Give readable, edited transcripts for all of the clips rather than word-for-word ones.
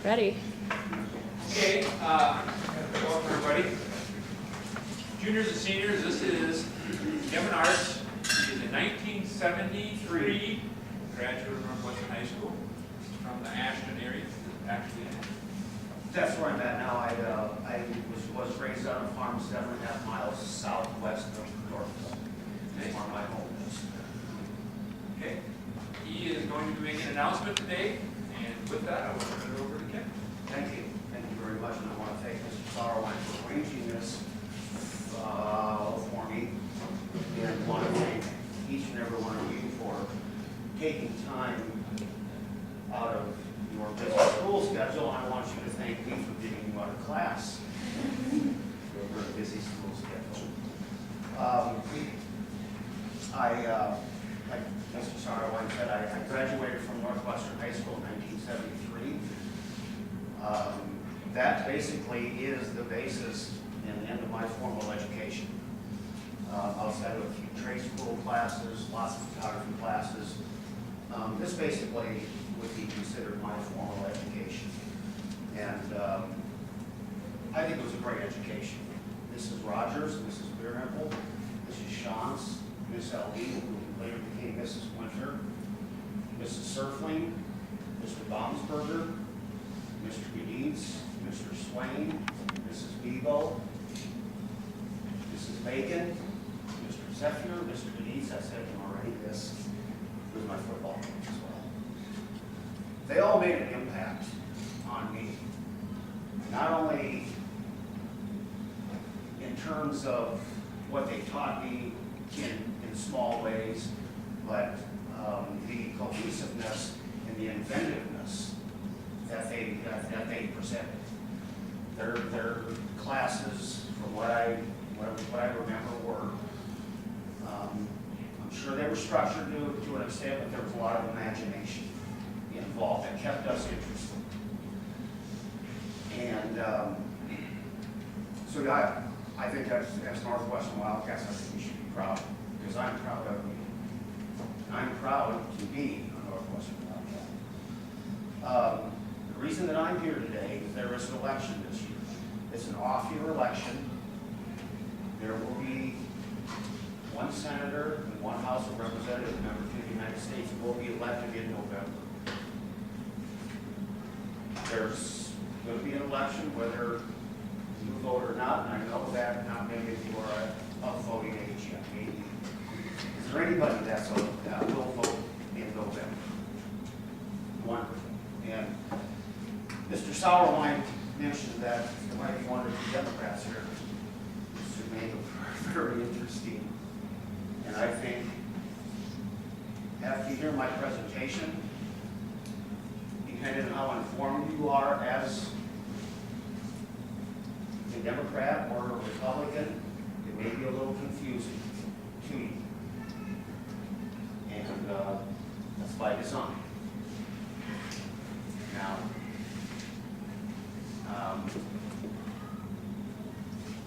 Ready. Okay, welcome everybody. Juniors and seniors, this is Kevin Artz. He is a 1973 graduate of Northwestern High School from the Ashton area. Actually, That's where I'm at now. I was raised on a farm 7.5 miles southwest of Northwestern. That's where my home is. okay. He is going to be making an announcement today, and with that, I will turn it over to Kevin. Thank you. Thank you very much. And I want to thank Mr. Sauerwein for arranging this for me. And I want to thank each and every one of you for taking time out of your busy school schedule. I want you to thank me for getting you out of class. Your busy school schedule. Like Mr. Sauerwein said, I graduated from Northwestern High School in 1973. That basically is the basis and the end of my formal education. Outside of a few trade school classes, lots of photography classes, this basically would be considered my formal education. And I think it was a great education. Mrs. Rogers, Mrs. Beerhempel, Mrs. Shantz, Miss L.E., who later became Mrs. Winter, Mrs. Surfling, Mr. Baumsberger, Mr. Gedetz, Mr. Swain, Mrs. Bebo, Mrs. Bacon, Mr. Zephyr, Mr. Gedetz, I said him already, this was my football coach as well. They all made an impact on me, not only in terms of what they taught me in small ways, but the cohesiveness and the inventiveness that they presented. Their classes, from what I remember, were I'm sure they were structured to an extent, but there was a lot of imagination involved that kept us interested. And so I think as Northwestern Wildcats, I think we should be proud, because I'm proud of you. I'm proud to be a Northwestern Wildcat. The reason that I'm here today is there is an election this year. It's an off-year election. There will be one senator and one House of Representatives member to the United States who will be elected in November. There's going to be an election whether you vote or not, and I know that not many of you are of voting age yet. Maybe. Is there anybody that will vote in November? Wonderful. And Mr. Sauerwein mentioned that there might be one or two Democrats here, which may be very interesting. And I think after you hear my presentation, depending on how informed you are as a Democrat or a Republican, it may be a little confusing to you. And that's by design. Now,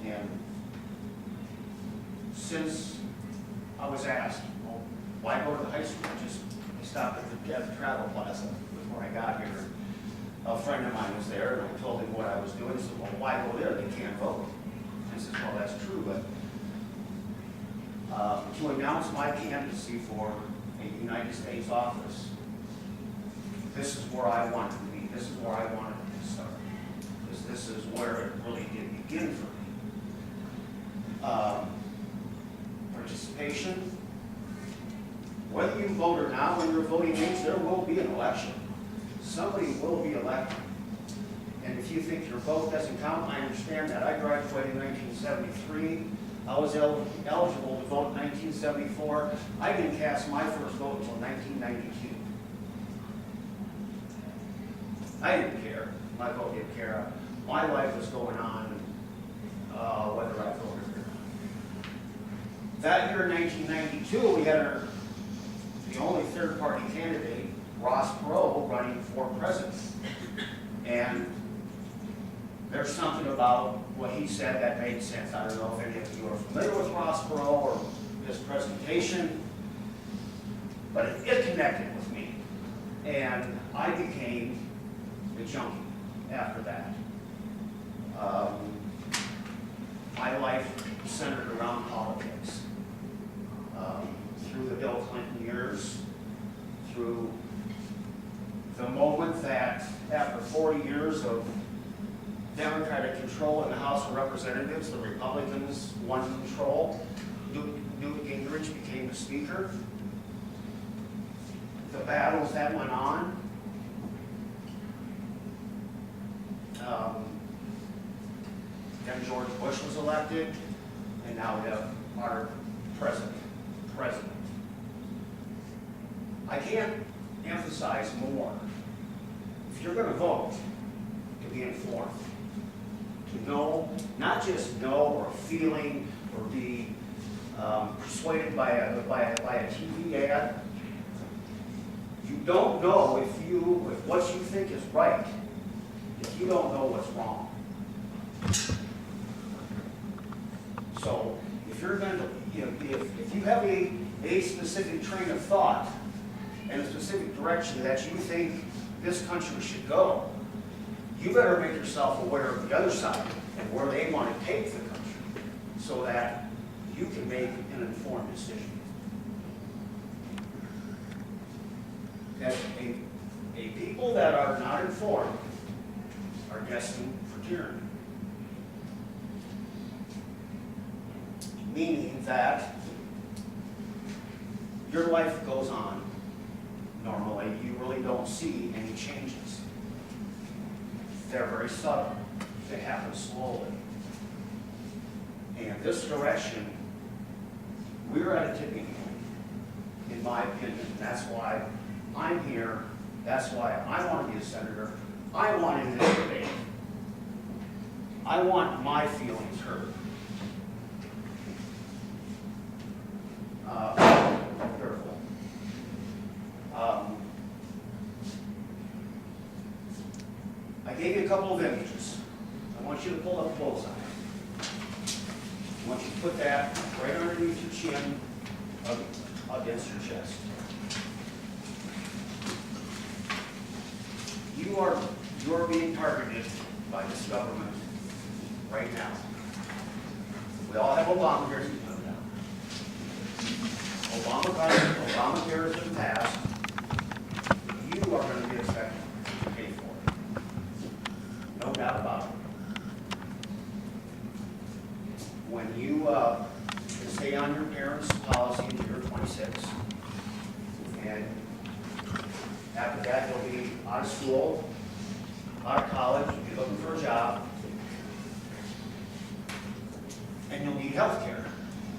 and since I was asked, well, why go to the high school? I stopped at the travel plaza before I got here. A friend of mine was there, and I told him what I was doing. He said, well, why go there? They can't vote. I said, well, that's true, but to announce my candidacy for a United States office, this is where I wanted to be. This is where I wanted to start. This is where it really did begin for me. Participation. Whether you vote or not, when you're voting age, there will be an election. Somebody will be elected. And if you think your vote doesn't count, I understand that. I graduated in 1973. I was eligible to vote in 1974. I didn't cast my first vote until 1992. I didn't care. My vote didn't care. My life was going on whether I voted or not. That year in 1992, we had the only third-party candidate, Ross Perot, running for president. And there's something about what he said that made sense. I don't know if any of you are familiar with Ross Perot or his presentation, but it connected with me. And I became the junkie. after that. My life centered around politics. Through the Bill Clinton years, through the moment that after 40 years of Democratic control in the House of Representatives, the Republicans won control. Newt Gingrich became the Speaker. The battles that went on. Then George Bush was elected, and now we have our president. I can't emphasize more. If you're going to vote, to be informed, to know, not just know or feeling or be persuaded by a TV ad. You don't know if what you think is right, if you don't know what's wrong. So if you're going to, if you have a specific train of thought and a specific direction that you think this country should go, you better make yourself aware of the other side and where they want to take the country so that you can make an informed decision. That a people that are not informed are destined for tyranny. Meaning that your life goes on normally. You really don't see any changes. They're very subtle. They happen slowly. And this direction, we're at a tipping point, in my opinion. That's why I'm here. That's why I want to be a senator. I want in this debate. I want my feelings heard. Careful. I gave you a couple of images. I want you to pull up both sides. I want you to put that right underneath your chin, against your chest. You're being targeted by this government right now. We all have Obamacare. Obamacare has been passed. You are going to be expected to pay for it. No doubt about it. When you stay on your parents' policy until you're 26, and after that you'll be out of school, out of college, you'll be looking for a job, and you'll need health care.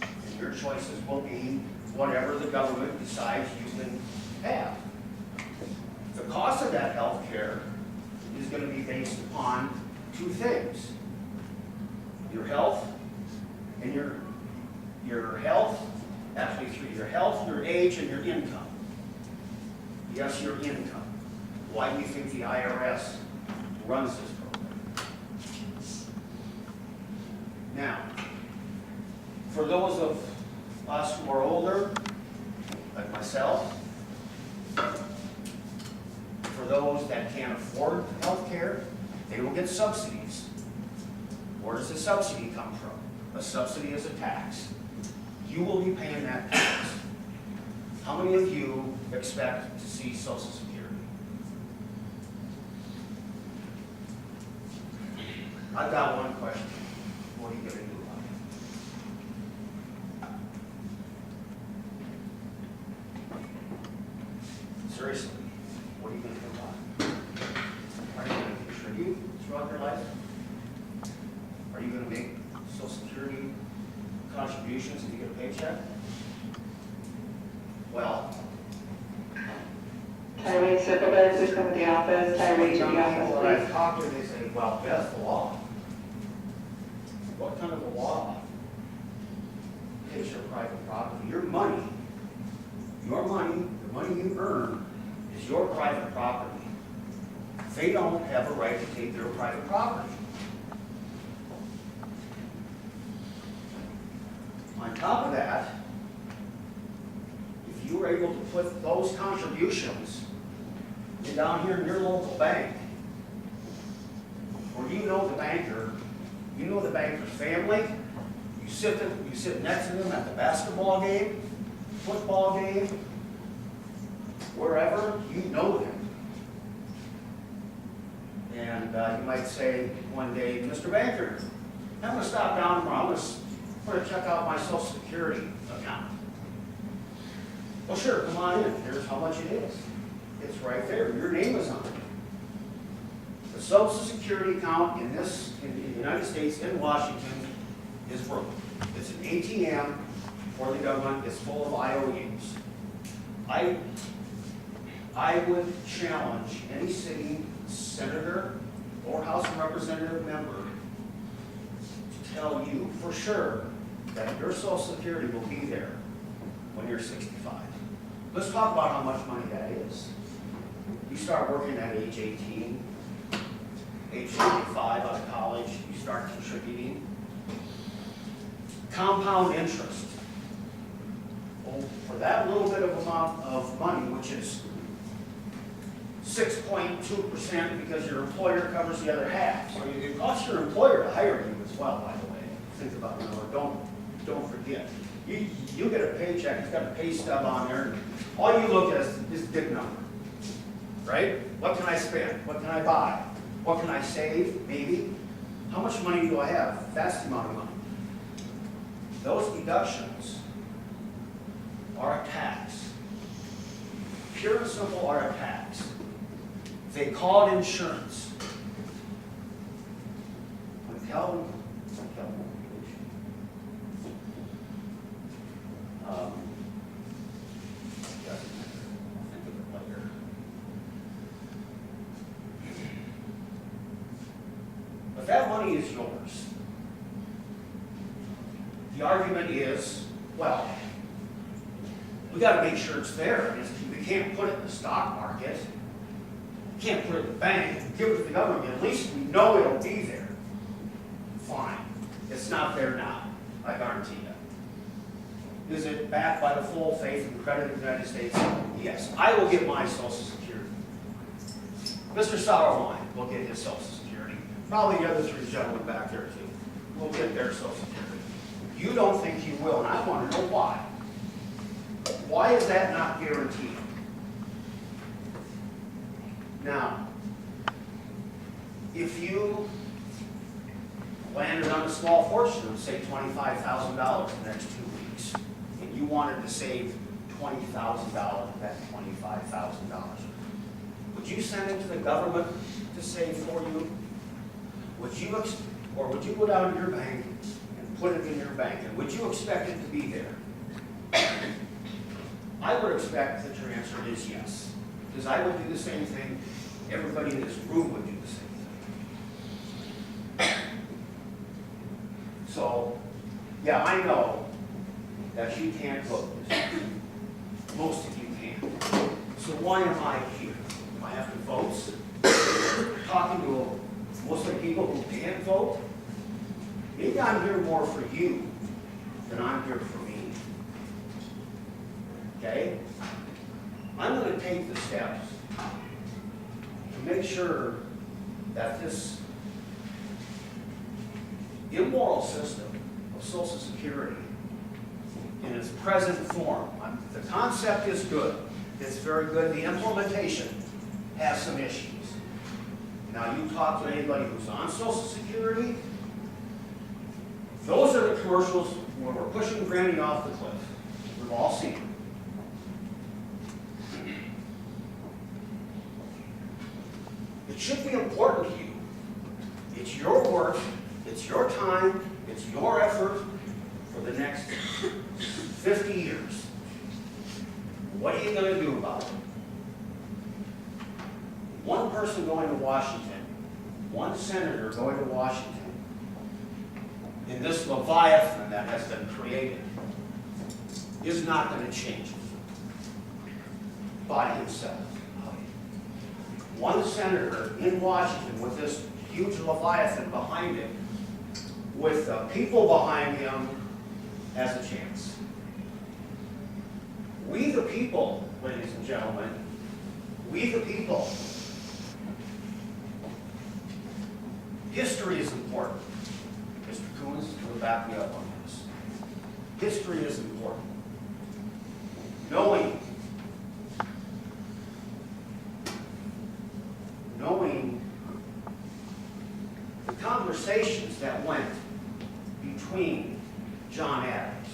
And your choices will be whatever the government decides you can have. The cost of that health care is going to be based upon two things: your health and your health, actually three: your health, your age, and your income. Yes, your income. Why do you think the IRS runs this program? Now, for those of us who are older, like myself, for those that can't afford health care, they will get subsidies. Where does the subsidy come from? A subsidy is a tax. You will be paying that tax. How many of you expect to see Social Security? I've got one question. What are you going to do about it? Seriously, what are you going to do about it? Are you going to contribute throughout your life? Are you going to make Social Security contributions if you get a paycheck? Well, Tyree, circle back, please come to the office. Tyree, to the when I office, talk to them, they say, well, that's the law. What kind of a law is your private property? Your money, the money you earn is your private property. They don't have a right to take their private property. On top of that, if you were able to put those contributions down here in your local bank, you know the banker, you know the banker's family, you sit next to them at the basketball game, football game, wherever, you know them. And you might say one day, Mr. Banker, I'm going to stop down tomorrow. I'm going to check out my Social Security account. Well, sure, come on in. Here's how much it is. It's right there. Your name is on it. The Social Security account in the United States, in Washington, is broken. It's an ATM for the government. It's full of IOUs. I would challenge any sitting senator or House of Representative member to tell you for sure that your Social Security will be there when you're 65. Let's talk about how much money that is. You start working at age 18, age 55 out of college, you start contributing. Compound interest. Well, for that little bit of amount of money, which is 6.2% because your employer covers the other half. So it costs your employer to hire you as well, by the way. Think about it, don't forget. You get a paycheck, it's got a pay stub on there, and all you look at is the big number. Right? What can I spend? What can I buy? What can I save? Maybe. How much money do I have? That's the amount of money. Those deductions are a tax. Pure and simple are a tax. They call it insurance. When Calvin but that money is yours. The argument is, well, we got to make sure it's there. We can't put it in the stock market. We can't put it in the bank. Give it to the government. At least we know it'll be there. Fine. It's not there now. I guarantee you. Is it backed by the full faith and credit of the United States? Yes. I will get my Social Security. Mr. Sauerwein will get his Social Security. Probably the other three gentlemen back there too. Will get their Social Security. You don't think you will, and I want to know why. Why is that not guaranteed? Now, if you landed on a small fortune of, say, $25,000 in the next 2 weeks, and you wanted to save $20,000 of that $25,000, would you send it to the government to save for you? Or would you go down to your bank and put it in your bank, and would you expect it to be there? I would expect that your answer is yes, because I would do the same thing. Everybody in this room would do the same thing. So, yeah, I know that you can't vote this year. Most of you can't. So why am I here? Am I after votes? Talking to mostly people who can't vote? Maybe I'm here more for you than I'm here for me. Okay? I'm going to take the steps to make sure that this immoral system of Social Security in its present form, the concept is good, it's very good, the implementation has some issues. Now you talk to anybody who's on Social Security, those are the commercials where we're pushing Granny off the cliff. We've all seen them. It should be important to you. It's your work, it's your time, it's your effort for the next 50 years. What are you going to do about it? One person going to Washington, one senator going to Washington, in this Leviathan that has been created, is not going to change it by himself. One senator in Washington with this huge Leviathan behind him, with the people behind him, has a chance. We the people, ladies and gentlemen, we the people History is important. Mr. Coons will back me up on this. History is important. Knowing the conversations that went between John Adams,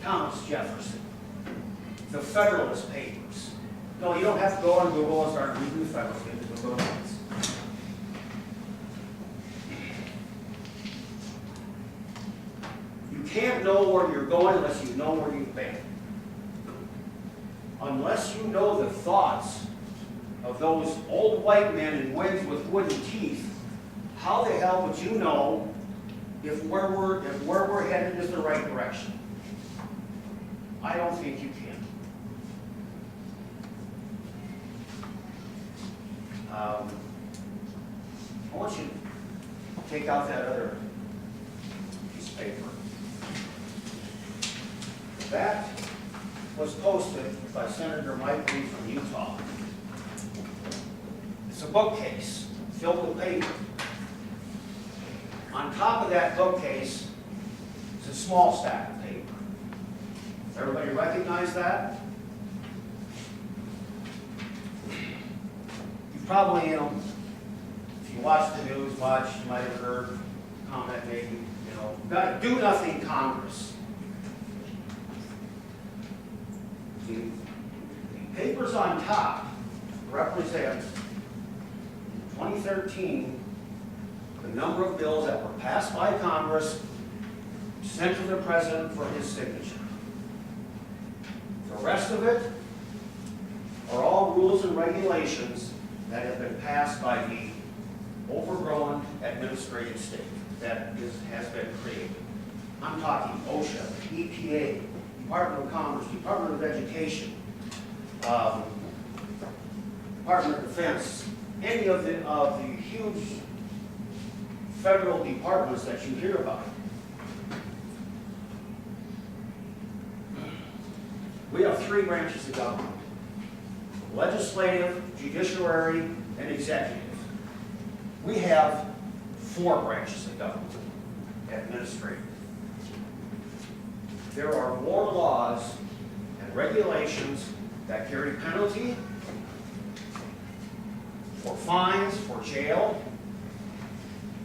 Thomas Jefferson, the Federalist Papers. No, you don't have to go on Google and start reading the Federalist Papers. Go to it. You can't know where you're going unless you know where you've been. Unless you know the thoughts of those old white men in wigs with wooden teeth, how the hell would you know if where we're headed is the right direction? I don't think you can. I want you to take out that other piece of paper. That was posted by Senator Mike Lee from Utah. It's a bookcase filled with paper. On top of that bookcase is a small stack of paper. Everybody recognize that? You probably, if you watch the news much, you might have heard a comment maybe, got to do nothing Congress. The papers on top represent, in 2013, the number of bills that were passed by Congress, sent to the President for his signature. The rest of it are all rules and regulations that have been passed by the overgrown administrative state that has been created. I'm talking OSHA, EPA, Department of Commerce, Department of Education, Department of Defense, any of the huge federal departments that you hear about. We have three branches of government: legislative, judiciary, and executive. We have four branches of government: administrative. There are more laws and regulations that carry penalty for fines, for jail,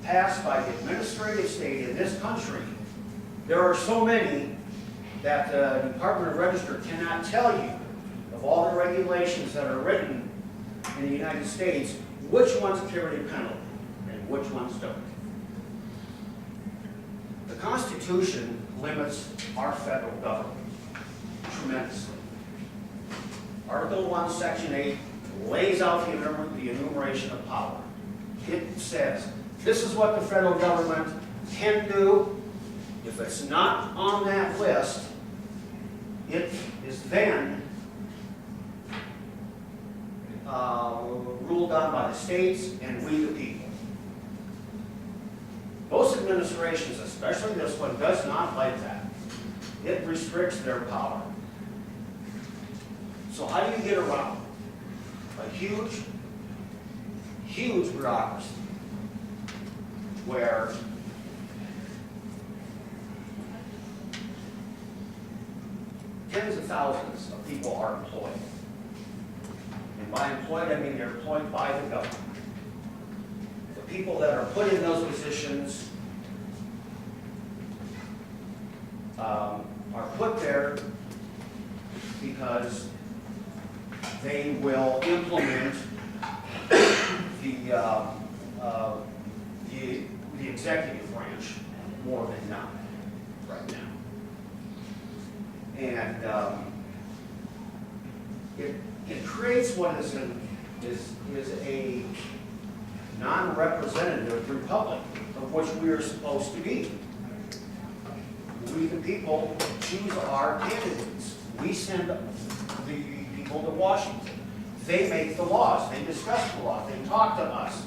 passed by the administrative state in this country. There are so many that the Department of Register cannot tell you of all the regulations that are written in the United States, which ones carry a penalty and which ones don't. The Constitution limits our federal government tremendously. Article 1, Section 8 lays out the enumeration of power. It says, this is what the federal government can do. If it's not on that list, it is then ruled on by the states and we the people. Most administrations, especially this one, does not like that. It restricts their power. So how do you get around a huge, huge bureaucracy where tens of thousands of people are employed? And by employed, I mean they're employed by the government. The people that are put in those positions are put there because they will implement the executive branch more than not right now. And it creates what is a non-representative republic of which we are supposed to be. We the people choose our candidates. We send the people to Washington. They make the laws. They discuss the laws. They talk to us.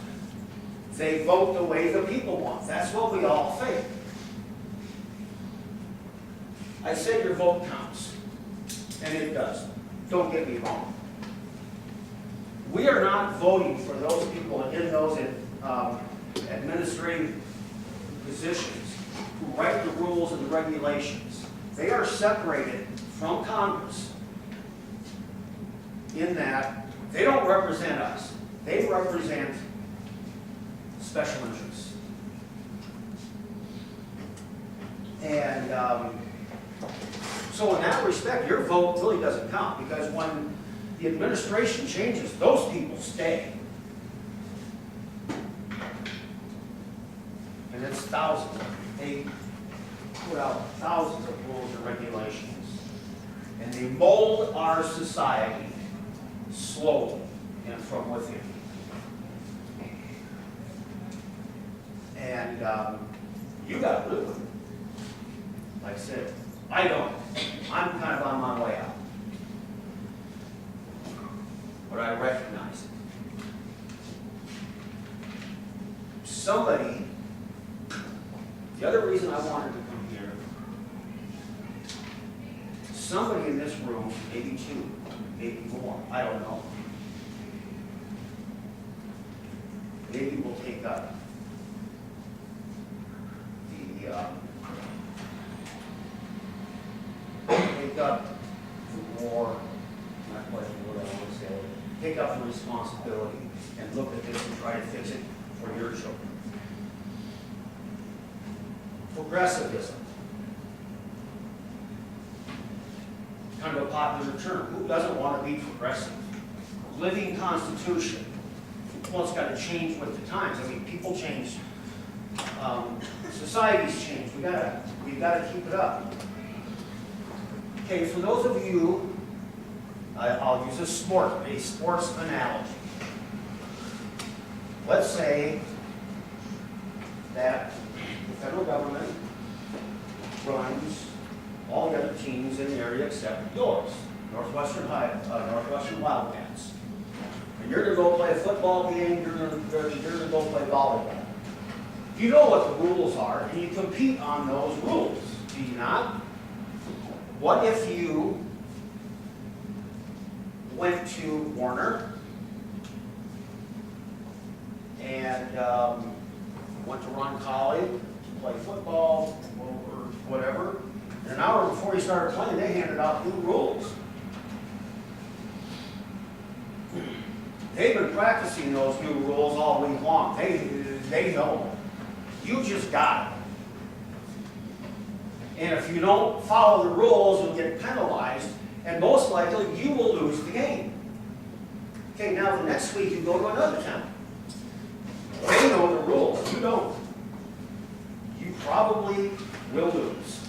They vote the way the people want. That's what we all think. I say your vote counts, and it does. Don't get me wrong. We are not voting for those people in those administrative positions who write the rules and the regulations. They are separated from Congress in that they don't represent us. They represent special interests. And so in that respect, your vote really doesn't count, because when the administration changes, those people stay. And it's thousands. They put out thousands of rules and regulations. And they mold our society slowly and from within. And you got to live with it. Like I said, I don't. I'm kind of on my way out. But I recognize it. Somebody, the other reason I wanted to come here, somebody in this room, maybe two, maybe more, I don't know, maybe will take up not quite what I want to say, take up the responsibility and look at this and try to fix it for your children. Progressivism. Kind of a popular term. Who doesn't want to be progressive? Living constitution. Well, it's got to change with the times. I mean, people change. Societies change. We've got to keep it up. Okay, for those of you, I'll use a sports analogy. Let's say that the federal government runs all the other teams in the area except yours, Northwestern Wildcats. And you're going to go play a football game, you're going to go play volleyball. You know what the rules are, and you compete on those rules, do you not? What if you went to Warner and went to Roncalli to play football or whatever, and an hour before you started playing, they handed out new rules. They've been practicing those new rules all week long. They know. You just got it. And if you don't follow the rules, you'll get penalized, and most likely you will lose the game. Okay, now the next week you go to another town. They know the rules, you don't. You probably will lose.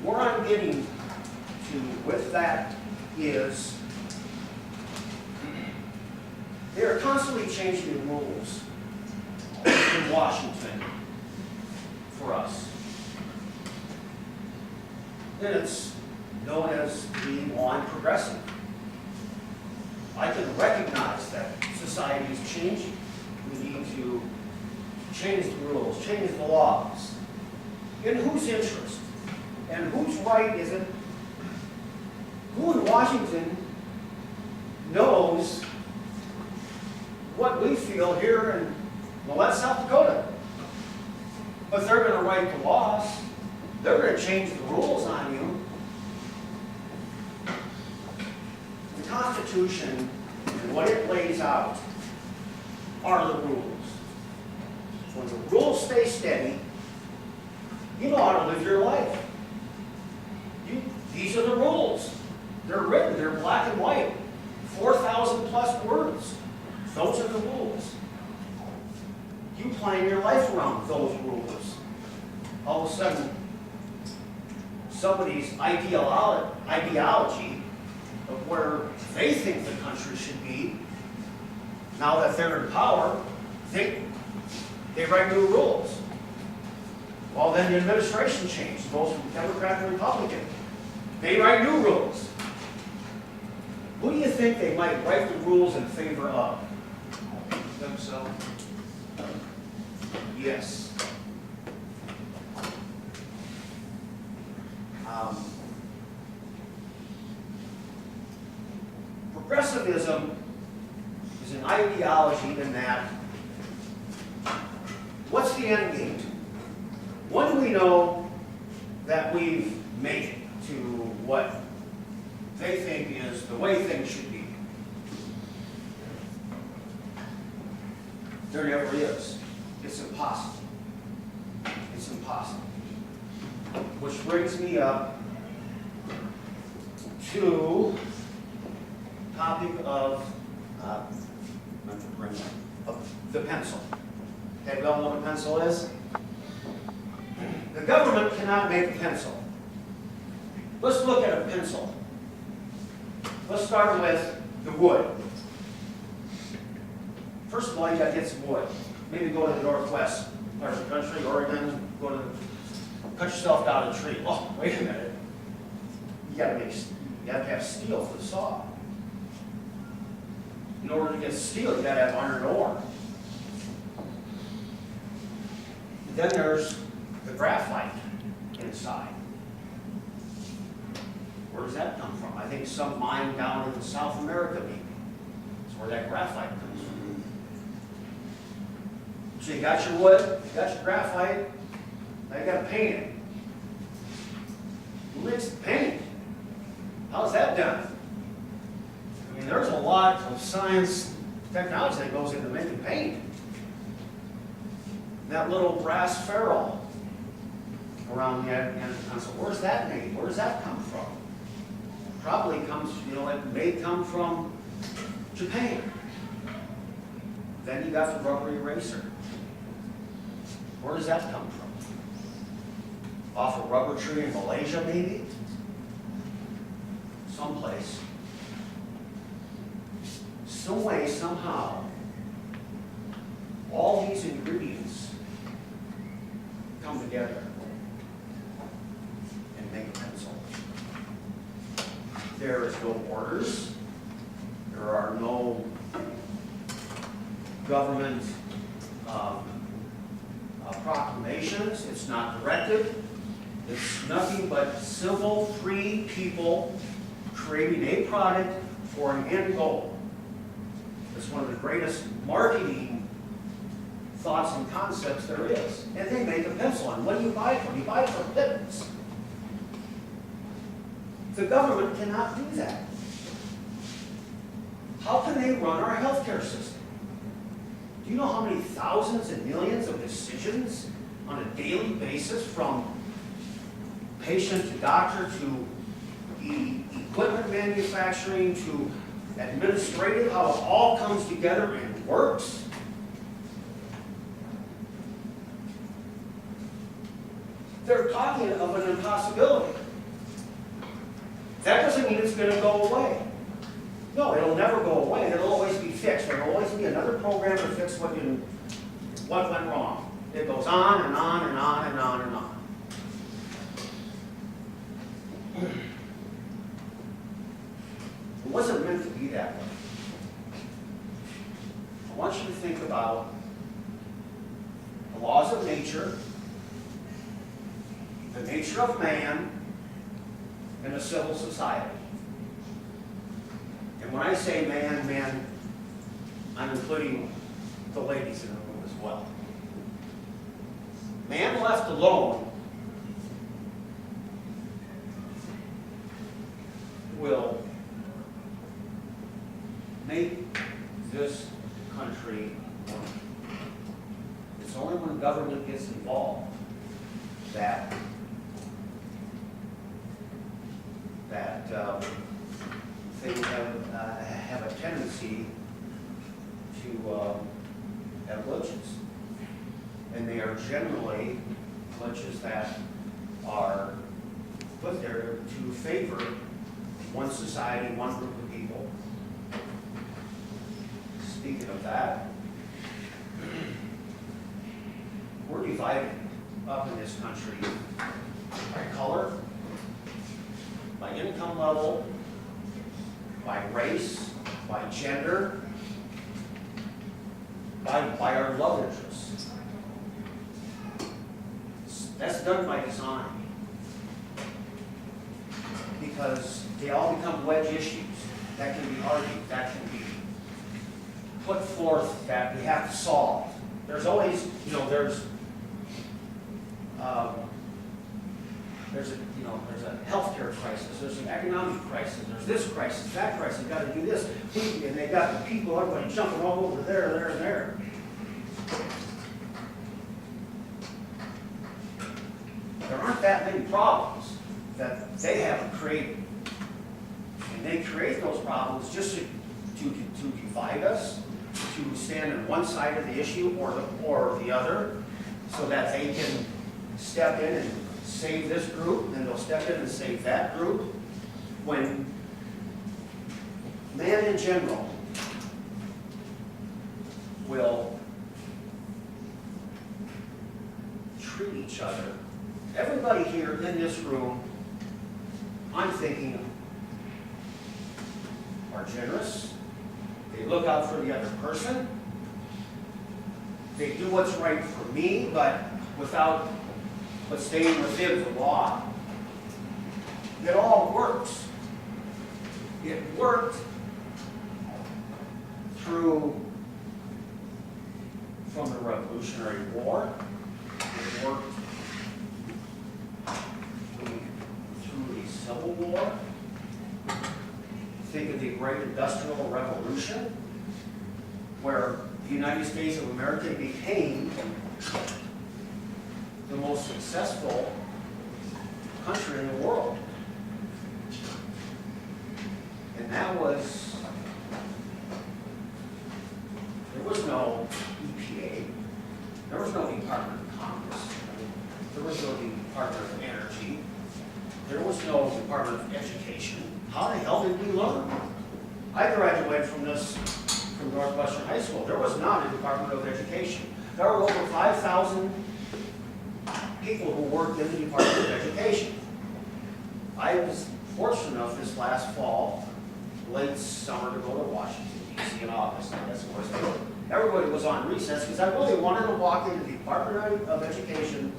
Where I'm getting to with that is they are constantly changing the rules in Washington for us. And it's known as being on progressive. I can recognize that society is changing. We need to change the rules, change the laws. In whose interest? And whose right is it? Who in Washington knows what we feel here in Mellette, South Dakota? But they're going to write the laws. They're going to change the rules on you. The Constitution and what it lays out are the rules. When the rules stay steady, you know how to live your life. These are the rules. They're written. They're black and white. 4,000 plus words. Those are the rules. You plan your life around those rules. All of a sudden, somebody's ideology of where they think the country should be, now that they're in power, they write new rules. Well, then the administration changed, goes from Democrat to Republican. They write new rules. Who do you think they might write the rules in favor of? Themselves. Yes. Progressivism is an ideology in that What's the end game? When do we know that we've made it to what they think is the way things should be? There never is. It's impossible. It's impossible. Which brings me up to topic of the pencil. Okay, we all know what a pencil is? The government cannot make a pencil. Let's look at a pencil. Let's start with the wood. First of all, you got to get some wood. Maybe go to the Northwest part of the country, Oregon, cut yourself down a tree. Oh, wait a minute. You have to have steel for the saw. In order to get steel, you got to have iron ore. Then there's the graphite inside. Where does that come from? I think some mine down in South America, maybe. That's where that graphite comes from. So you got your wood, you got your graphite, now you got to paint it. Who makes the paint? How's that done? I mean, there's a lot of science, technology that goes into making paint. That little brass ferrule around the end of the pencil, where's that made? Where does that come from? Probably comes, it may come from Japan. Then you got the rubber eraser. Where does that come from? Off a rubber tree in Malaysia, maybe? Someplace. Some way, somehow, all these ingredients come together and make a pencil. There is no orders. There are no government proclamations. It's not directed. It's nothing but simple, free people creating a product for an end goal. It's one of the greatest marketing thoughts and concepts there is. And they make a pencil. And what do you buy it from? You buy it for pittance. The government cannot do that. How can they run our healthcare system? Do you know how many thousands and millions of decisions on a daily basis, from patient to doctor to equipment manufacturing to administrative, how it all comes together and works? They're talking of an impossibility. That doesn't mean it's going to go away. No, it'll never go away. It'll always be fixed. There will always be another program to fix what went wrong. It goes on and on and on and on and on. It wasn't meant to be that way. I want you to think about the laws of nature, the nature of man, and a civil society. And when I say man, I'm including the ladies in the room as well. Man left alone will make this country work. It's only when government gets involved that things have a tendency to have glitches. And they are generally glitches that are put there to favor one society, one group of people. Speaking of that, we're divided up in this country by color, by income level, by race, by gender, by our love interests. That's done by design, because they all become wedge issues that can be argued, that can be put forth, that we have to solve. There's always, there's a healthcare crisis, there's an economic crisis, there's this crisis, that crisis, you gotta do this. And they got the people, everybody jumping all over there, and there. There aren't that many problems that they haven't created. And they create those problems just to divide us, to stand on one side of the issue or the other, so that they can step in and save this group, and they'll step in and save that group. When man in general will treat each other, everybody here in this room, I'm thinking, are generous. They look out for the other person. They do what's right for me, but staying within the law. It all works. It worked from the Revolutionary War. It worked through the Civil War. Think of the Great Industrial Revolution, where the United States of America became the most successful country in the world. And that was, there was no EPA, there was no Department of Commerce, there was no Department of Energy, there was no Department of Education. How the hell did we learn? I graduated from Northwestern High School. There was not a Department of Education. There were over 5,000 people who worked in the Department of Education. I was fortunate enough this last fall, late summer, to go to Washington, D.C. in August. And that's where everybody was on recess because I really wanted to walk into the Department of Education,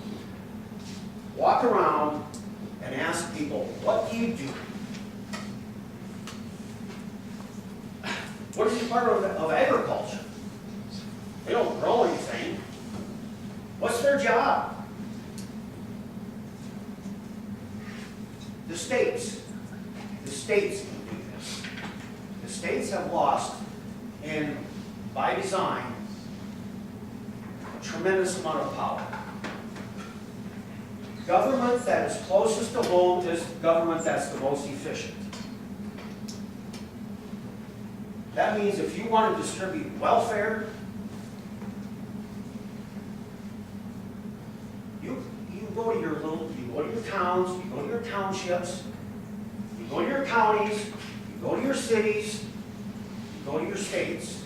walk around, and ask people, what do you do? What is the Department of Agriculture? They don't grow anything. What's their job? The states can do this. The states have lost, and by design, a tremendous amount of power. Government that is closest to home is government that's the most efficient. That means if you want to distribute welfare, you go to your towns, you go to your townships, you go to your counties, you go to your cities, you go to your states,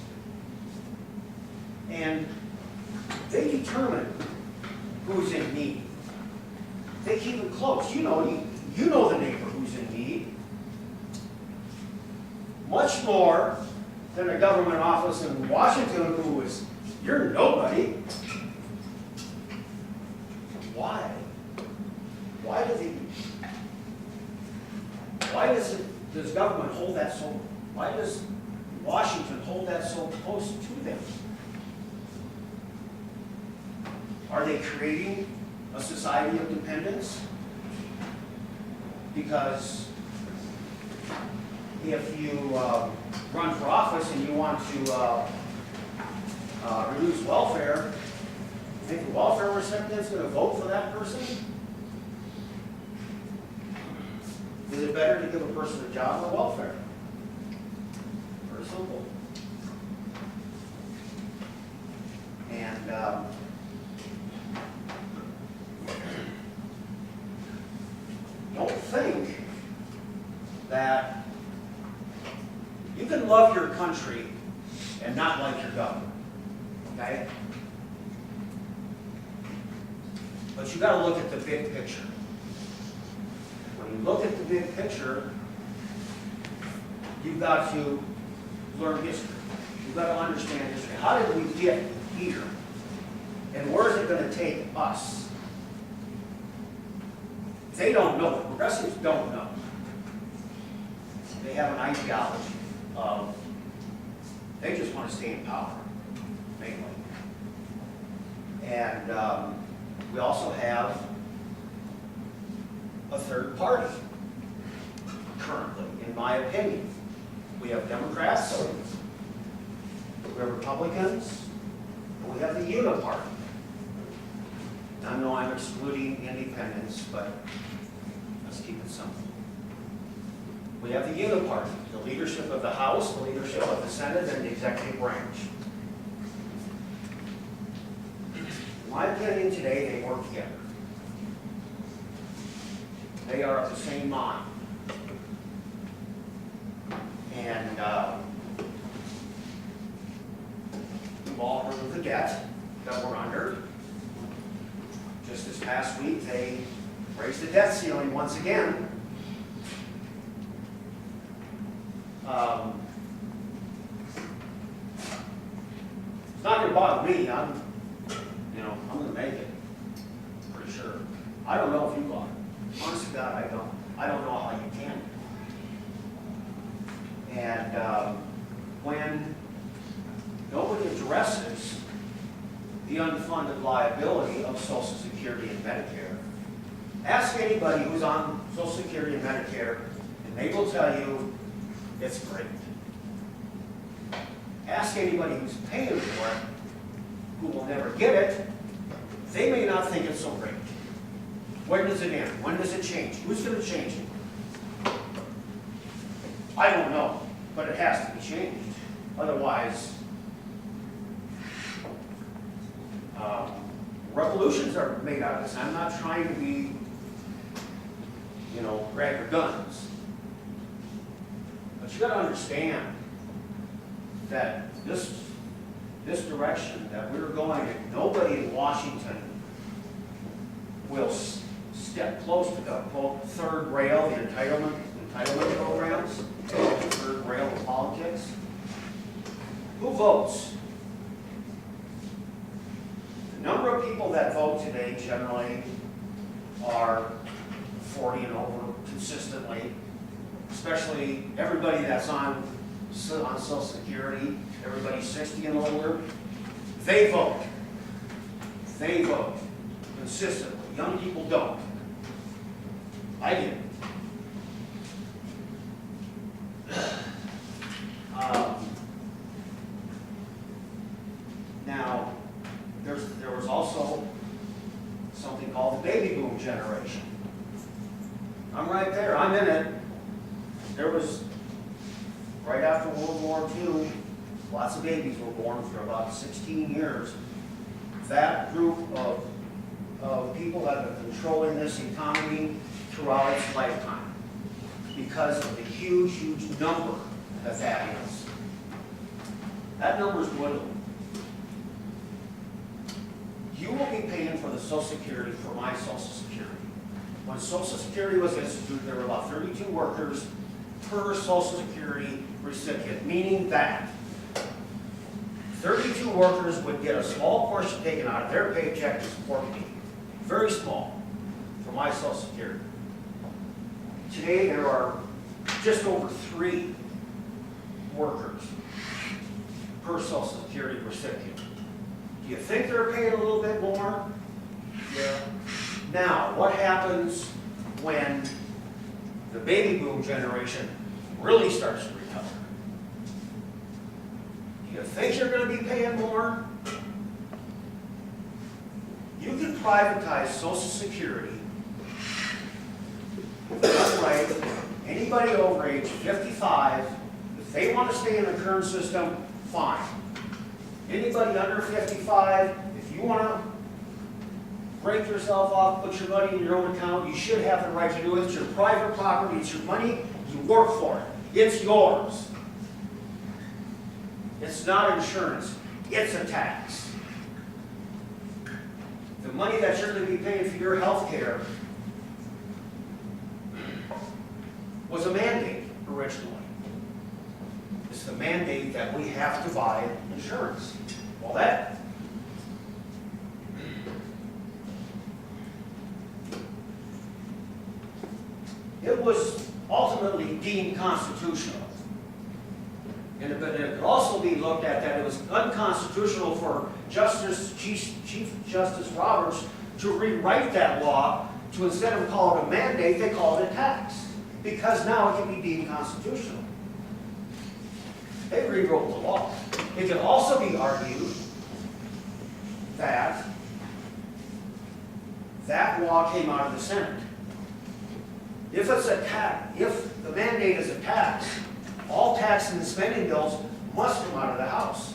and they determine who's in need. They keep it close. You know the neighbor who's in need. Much more than a government office in Washington who is, you're nobody. Why? Does government hold that so, why does Washington hold that so close to them? Are they creating a society of dependence? Because if you run for office and you want to reduce welfare, you think the welfare recipient's going to vote for that person? Is it better to give a person a job or welfare? Very simple. And don't think that you can love your country and not like your government, okay? But you got to look at the big picture. When you look at the big picture, you've got to learn history. You've got to understand history. How did we get here? And where is it going to take us? They don't know. The progressives don't know. They have an ideology of they just want to stay in power, mainly. And we also have a third party currently, in my opinion. We have Democrats, we have Republicans, and we have the Uniparty. I know I'm excluding independents, but let's keep it simple. We have the Uniparty, the leadership of the House, the leadership of the Senate, and the executive branch. In my opinion, today, they work together. They are of the same mind. And we've all heard of the debt that we're under. Just this past week, they raised the debt ceiling once again. It's not going to bother me. I'm going to make it. Pretty sure. I don't know if you got it. Honest to God, I don't. I don't know how you can. And when nobody addresses the unfunded liability of Social Security and Medicare, ask anybody who's on Social Security and Medicare, and they will tell you it's great. Ask anybody who's paying for it, who will never get it, they may not think it's so great. When does it end? When does it change? Who's going to change it? I don't know, but it has to be changed. Otherwise, revolutions are made out of this. I'm not trying to be, grab your guns. But you got to understand that this direction that we're going in, nobody in Washington will step close to the quote third rail, the entitlement programs, the third rail of politics. Who votes? The number of people that vote today generally are 40 and over consistently, especially everybody that's on Social Security, everybody 60 and older. They vote. They vote consistently. Young people don't. I didn't. Now, there was also something called the baby boom generation. I'm right there. I'm in it. There was, right after World War II, lots of babies were born for about 16 years. That group of people have been controlling this economy throughout its lifetime because of the huge, huge number that is. That number is dwindling. You will be paying for the Social Security for my Social Security. When Social Security was instituted, there were about 32 workers per Social Security recipient, meaning that 32 workers would get a small portion taken out of their paycheck to support me. Very small for my Social Security. Today there are just over 3 workers per Social Security recipient. Do you think they're paying a little bit more? Yeah. Now, what happens when the baby boom generation really starts to recover? Do you think you're going to be paying more? You can privatize Social Security. That's right. Anybody over age 55, if they want to stay in the current system, fine. Anybody under 55, if you want to break yourself off, put your money in your own account, you should have the right to do it. It's your private property. It's your money. You work for it. It's yours. It's not insurance. It's a tax. The money that you're going to be paying for your health care was a mandate originally. It's the mandate that we have to buy insurance. Well, it was ultimately deemed constitutional. And it could also be looked at that it was unconstitutional for Chief Justice Roberts to rewrite that law to, instead of call it a mandate, they call it a tax. Because now it can be deemed constitutional. They rewrote the law. It can also be argued that that law came out of the Senate. If it's a tax, if the mandate is a tax, all tax and spending bills must come out of the House.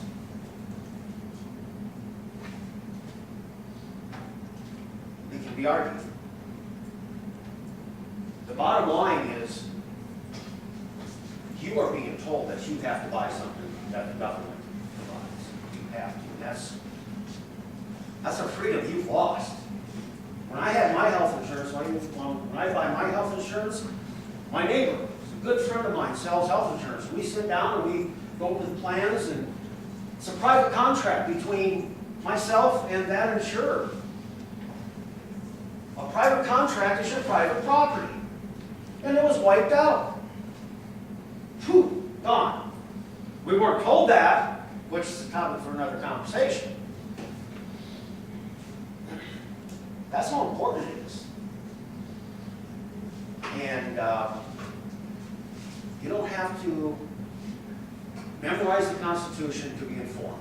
It can be argued. The bottom line is, you are being told that you have to buy something that the government provides. You have to. That's a freedom you've lost. When I had my health insurance, when I buy my health insurance, my neighbor, a good friend of mine, sells health insurance. We sit down and we go over the plans, and it's a private contract between myself and that insurer. A private contract is your private property. And it was wiped out. Phew, gone. We weren't told that, which is a topic for another conversation. That's how important it is. And you don't have to memorize the Constitution to be informed.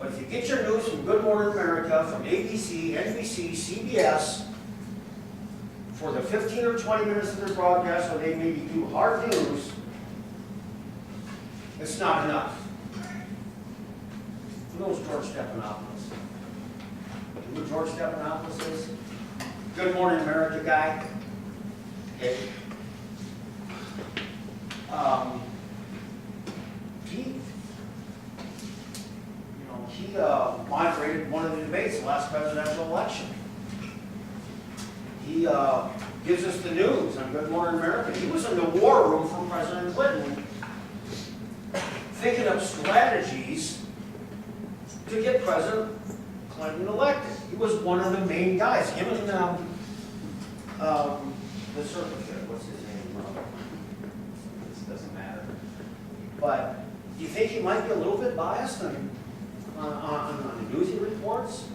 But if you get your news from Good Morning America, from ABC, NBC, CBS, for the 15 or 20 minutes of their broadcast where they maybe do hard news, it's not enough. Who knows George Stephanopoulos? You know who George Stephanopoulos is? Good Morning America guy. Okay. He moderated one of the debates the last presidential election. He gives us the news on Good Morning America. He was in the war room for President Clinton, thinking of strategies to get President Clinton elected. He was one of the main guys. Him and the circuit here, what's his name? This doesn't matter. But do you think he might be a little bit biased on the news he reports?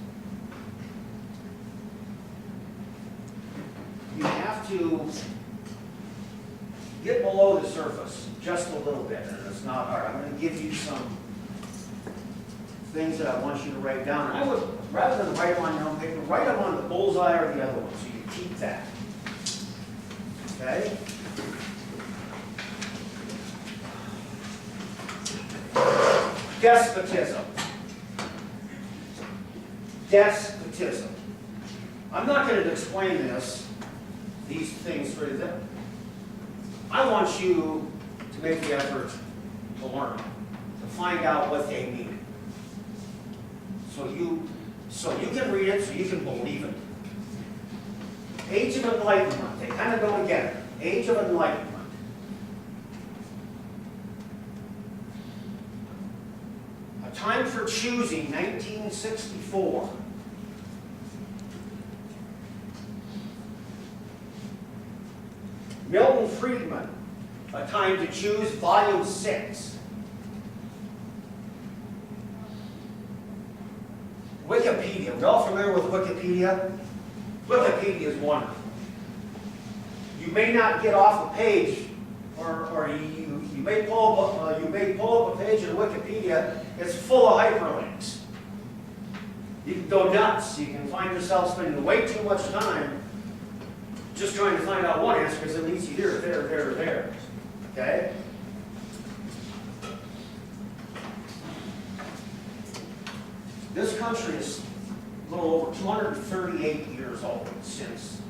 You have to get below the surface just a little bit, and it's not hard. I'm going to give you some things that I want you to write down. I would, rather than write them on your own paper, write them on the bullseye or the other one, so you keep that. Okay? Despotism. Despotism. I'm not going to explain these things for you. I want you to make the effort to learn, to find out what they mean. So you can read it, so you can believe it. Age of Enlightenment, they kind of go together. Age of Enlightenment. A Time for Choosing, 1964. Milton Friedman, A Time to Choose, Volume 6. Wikipedia, we're all familiar with Wikipedia? Wikipedia is wonderful. You may not get off a page, or you may pull up a page in Wikipedia, it's full of hyperlinks. You can go nuts. You can find yourself spending way too much time just trying to find out one answer because it leads you here, there. Okay? This country is a little over 238 years old since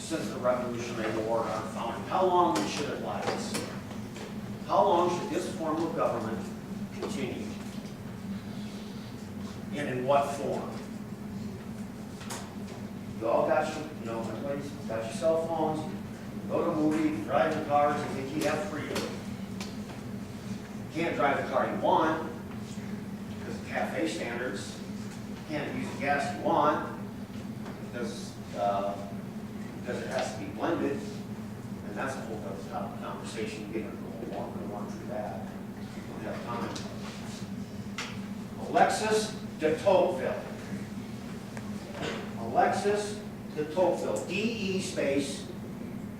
the Revolutionary War and our founding. How long should it last? How long should this form of government continue? And in what form? You all got everybody's got your cell phones, you go to a movie, you drive your cars, and think you have freedom. You can't drive the car you want because of cafe standards. You can't use the gas you want because it has to be blended, and that's a whole other topic conversation. We get into the whole won't run through that. We don't have time. Alexis de Tocqueville. Alexis de Tocqueville. D-E space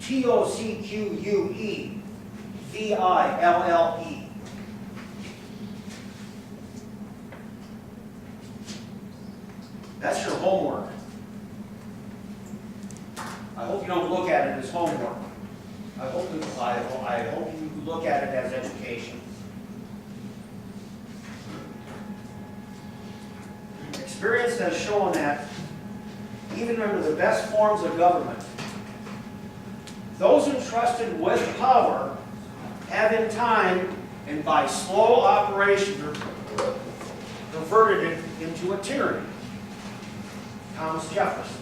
Tocqueville. V-I-L-L-E. That's your homework. I hope you don't look at it as homework. I hope you look at it as education. Experience has shown that even under the best forms of government, those entrusted with power have in time and by slow operation converted it into a tyranny. Thomas Jefferson.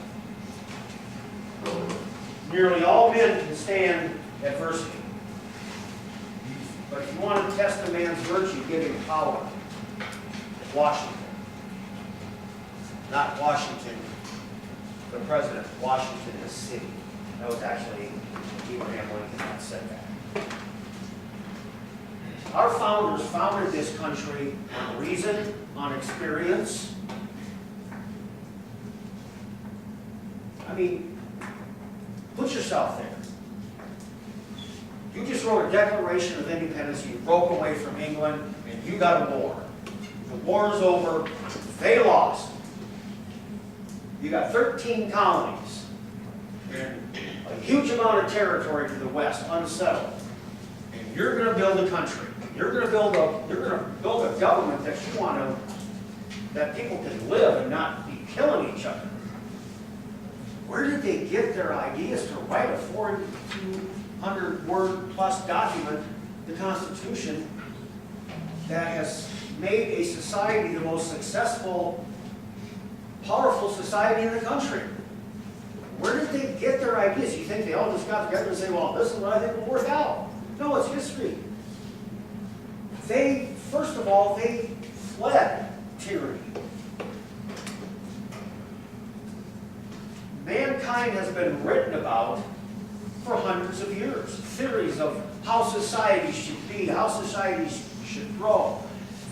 Nearly all men can stand adversity. But if you want to test a man's virtue, give him power. Washington. Not Washington, the president. Washington, the city. That was actually Abraham Lincoln that said that. Our founders founded this country on reason, on experience. I mean, put yourself there. You just wrote a Declaration of Independence, you broke away from England, and you got a war. The war is over, they lost. You got 13 colonies and a huge amount of territory to the west, unsettled. And you're going to build a country. You're going to build a government that you want to, that people can live and not be killing each other. Where did they get their ideas to write a 4,200-word plus document, the Constitution, that has made a society the most successful, powerful society in the country? Where did they get their ideas? You think they all just got together and say, well, this is what I think will work out? No, it's history. First of all, they fled tyranny. Mankind has been written about for hundreds of years. Theories of how society should be, how society should grow.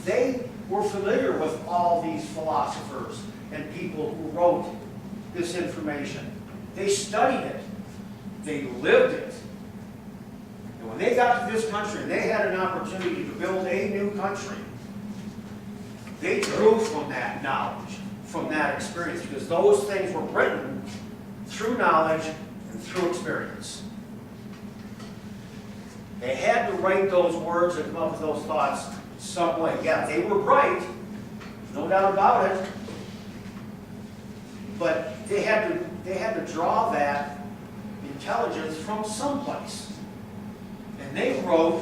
They were familiar with all these philosophers and people who wrote this information. They studied it. They lived it. And when they got to this country, they had an opportunity to build a new country. They drew from that knowledge, from that experience, because those things were written through knowledge and through experience. They had to write those words and come up with those thoughts some way. Yeah, they were bright, no doubt about it, but they had to draw that intelligence from someplace. And they wrote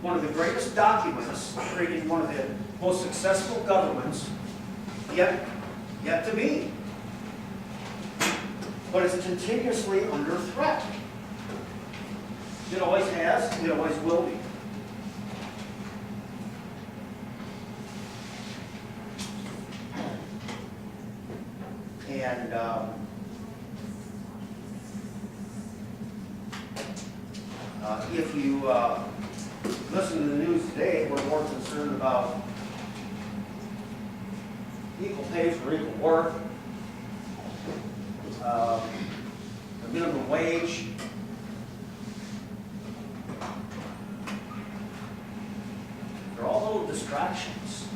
one of the greatest documents, creating one of the most successful governments yet to be. But it's continuously under threat. It always has, it always will be. And if you listen to the news today, we're more concerned about equal pay for equal work, the minimum wage. They're all little distractions.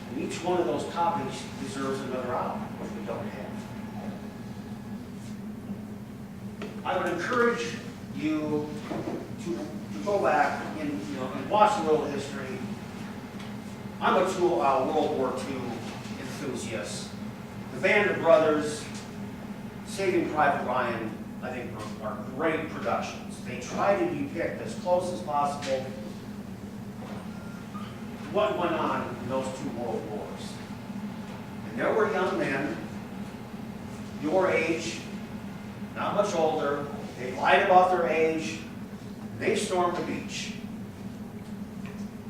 And each one of those topics deserves another hour, which we don't have. I would encourage you to go back and watch a little history. I'm a World War II enthusiast. The Band of Brothers, Saving Private Ryan, I think are great productions. They try to depict as close as possible what went on in those two world wars. And there were young men, your age, not much older. They lied about their age. They stormed the beach.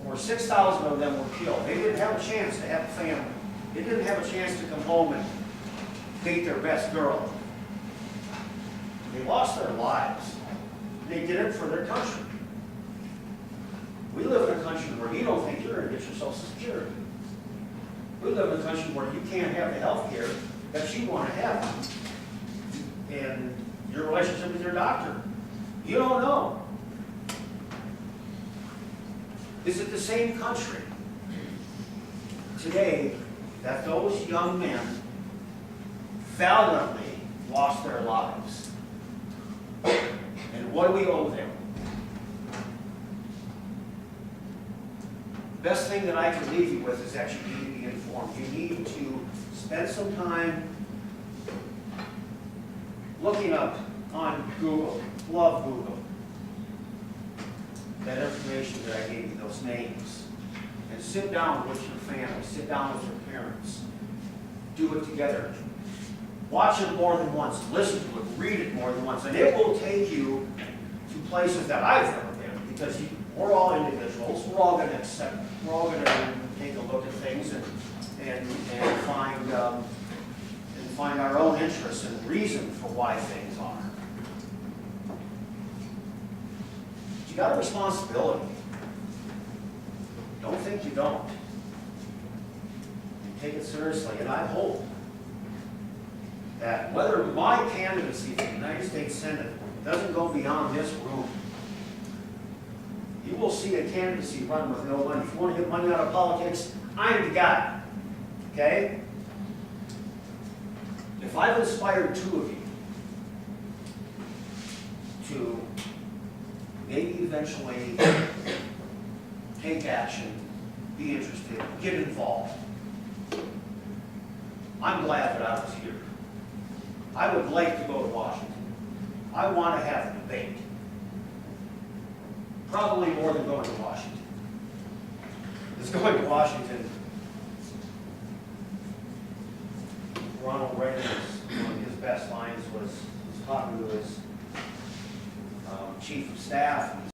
Over 6,000 of them were killed. They didn't have a chance to have a family. They didn't have a chance to come home and date their best girl. They lost their lives. They did it for their country. get your Social Security. We live in a country where you can't have the health care that you want to have. And your relationship with your doctor, you don't know. Is it the same country today that those young men valiantly lost their lives? And what do we owe them? The best thing that I can leave you with is that you need to be informed. You need to spend some time looking up on Google. Love Google. That information that I gave you, those names. And sit down with your family, sit down with your parents. Do it together. Watch it more than once, listen to it, read it more than once, and it will take you to places that I've never been, because we're all individuals, we're all going to accept, we're all going to take a look at things and find our own interests and reason for why things are. You got a responsibility. Don't think you don't. You take it seriously, and I hope that whether my candidacy for the United States Senate doesn't go beyond this room, you will see a candidacy run with no money. If you want to get money out of politics, I'm the guy. Okay? If I've inspired two of you to maybe eventually take action, be interested, get involved, I'm glad that I was here. I would like to go to Washington. I want to have a debate. Probably more than going to Washington. Because going to Washington, Ronald Reagan, one of his best lines was talking to his chief of staff, and he